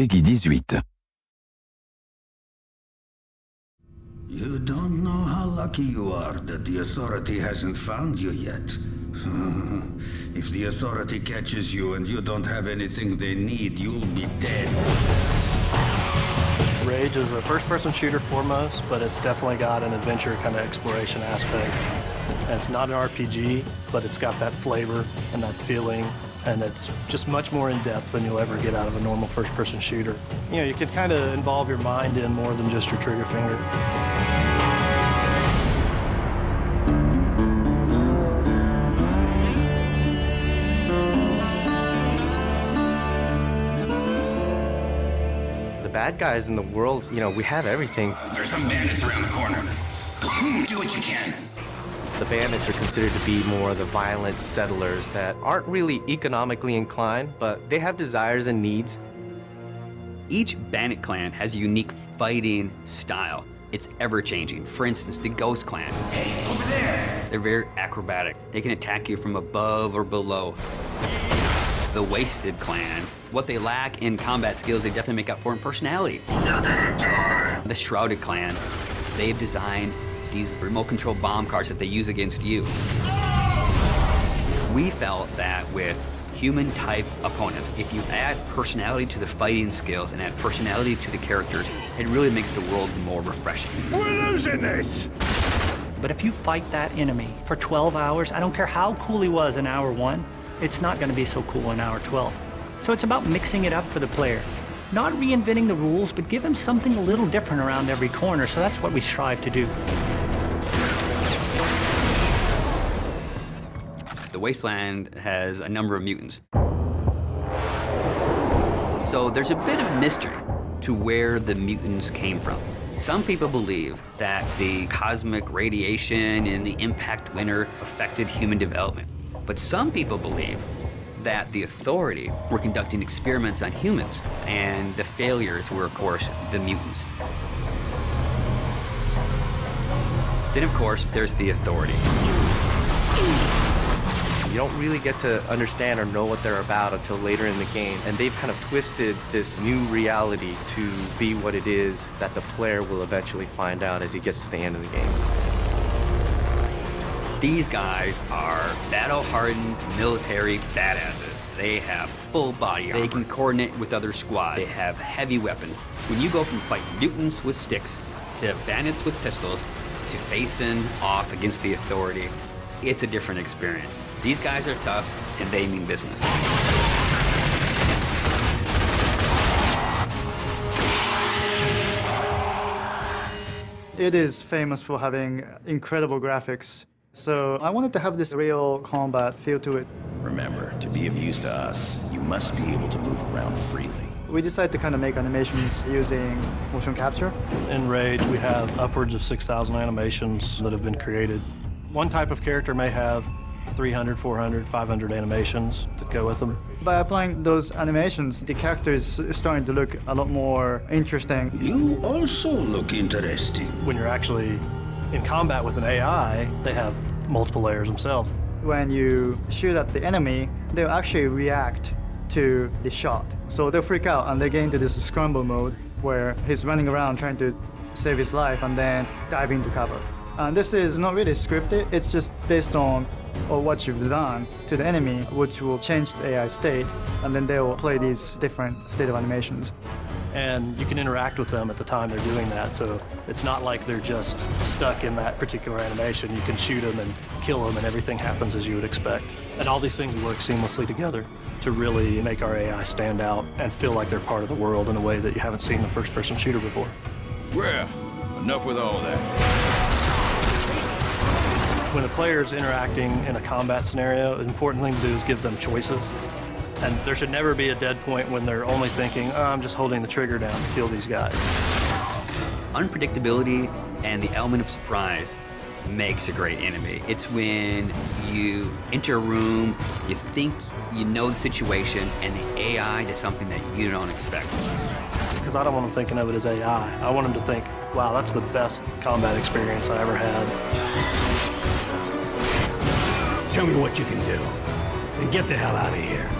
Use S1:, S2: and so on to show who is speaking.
S1: Peggy 18.
S2: You don't know how lucky you are that the Authority hasn't found you yet. If the Authority catches you and you don't have anything they need, you'll be dead.
S3: Rage is a first-person shooter foremost, but it's definitely got an adventure kind of exploration aspect. And it's not an RPG, but it's got that flavor and that feeling, and it's just much more in-depth than you'll ever get out of a normal first-person shooter. You know, you can kind of involve your mind in more than just your trigger finger.
S4: The bad guys in the world, you know, we have everything.
S5: There's some bandits around the corner. Do what you can.
S4: The bandits are considered to be more the violent settlers that aren't really economically inclined, but they have desires and needs.
S6: Each bandit clan has a unique fighting style. It's ever-changing. For instance, the Ghost Clan.
S5: Hey, over there!
S6: They're very acrobatic. They can attack you from above or below. The Wasted Clan, what they lack in combat skills, they definitely make up for in personality. The Shrouded Clan, they've designed these remote-control bomb cars that they use against you. We felt that with human-type opponents, if you add personality to the fighting skills and add personality to the characters, it really makes the world more refreshing.
S5: We're losing this!
S7: But if you fight that enemy for 12 hours, I don't care how cool he was in hour 1, it's not going to be so cool in hour 12. So it's about mixing it up for the player. Not reinventing the rules, but give him something a little different around every corner, so that's what we strive to do.
S6: The Wasteland has a number of mutants. So there's a bit of mystery to where the mutants came from. Some people believe that the cosmic radiation and the impact winter affected human development. But some people believe that the Authority were conducting experiments on humans, and the failures were, of course, the mutants. Then, of course, there's the Authority.
S4: You don't really get to understand or know what they're about until later in the game, and they've kind of twisted this new reality to be what it is that the player will eventually find out as he gets to the end of the game.
S6: These guys are battle-hardened military badasses. They have full body armor. They can coordinate with other squads. They have heavy weapons. When you go from fighting mutants with sticks to bandits with pistols to facing off against the Authority, it's a different experience. These guys are tough, and they mean business.
S8: It is famous for having incredible graphics. So I wanted to have this real combat feel to it.
S5: Remember, to be of use to us, you must be able to move around freely.
S8: We decided to kind of make animations using motion capture.
S3: In Rage, we have upwards of 6,000 animations that have been created. One type of character may have 300, 400, 500 animations that go with them.
S8: By applying those animations, the character is starting to look a lot more interesting.
S2: You also look interesting.
S3: When you're actually in combat with an AI, they have multiple layers themselves.
S8: When you shoot at the enemy, they'll actually react to the shot. So they'll freak out and they get into this scramble mode where he's running around trying to save his life and then dive into cover. And this is not really scripted, it's just based on what you've done to the enemy, which will change the AI state, and then they will play these different state of animations.
S3: And you can interact with them at the time they're doing that, so it's not like they're just stuck in that particular animation. You can shoot them and kill them, and everything happens as you would expect. And all these things work seamlessly together to really make our AI stand out and feel like they're part of the world in a way that you haven't seen the first-person shooter before.
S5: Well, enough with all that.
S3: When a player's interacting in a combat scenario, the important thing to do is give them choices. And there should never be a dead point when they're only thinking, oh, I'm just holding the trigger down to kill these guys.
S6: Unpredictability and the element of surprise makes a great enemy. It's when you enter a room, you think you know the situation, and the AI does something that you don't expect.
S3: Because I don't want them thinking of it as AI. I want them to think, wow, that's the best combat experience I ever had.
S5: Show me what you can do, and get the hell out of here.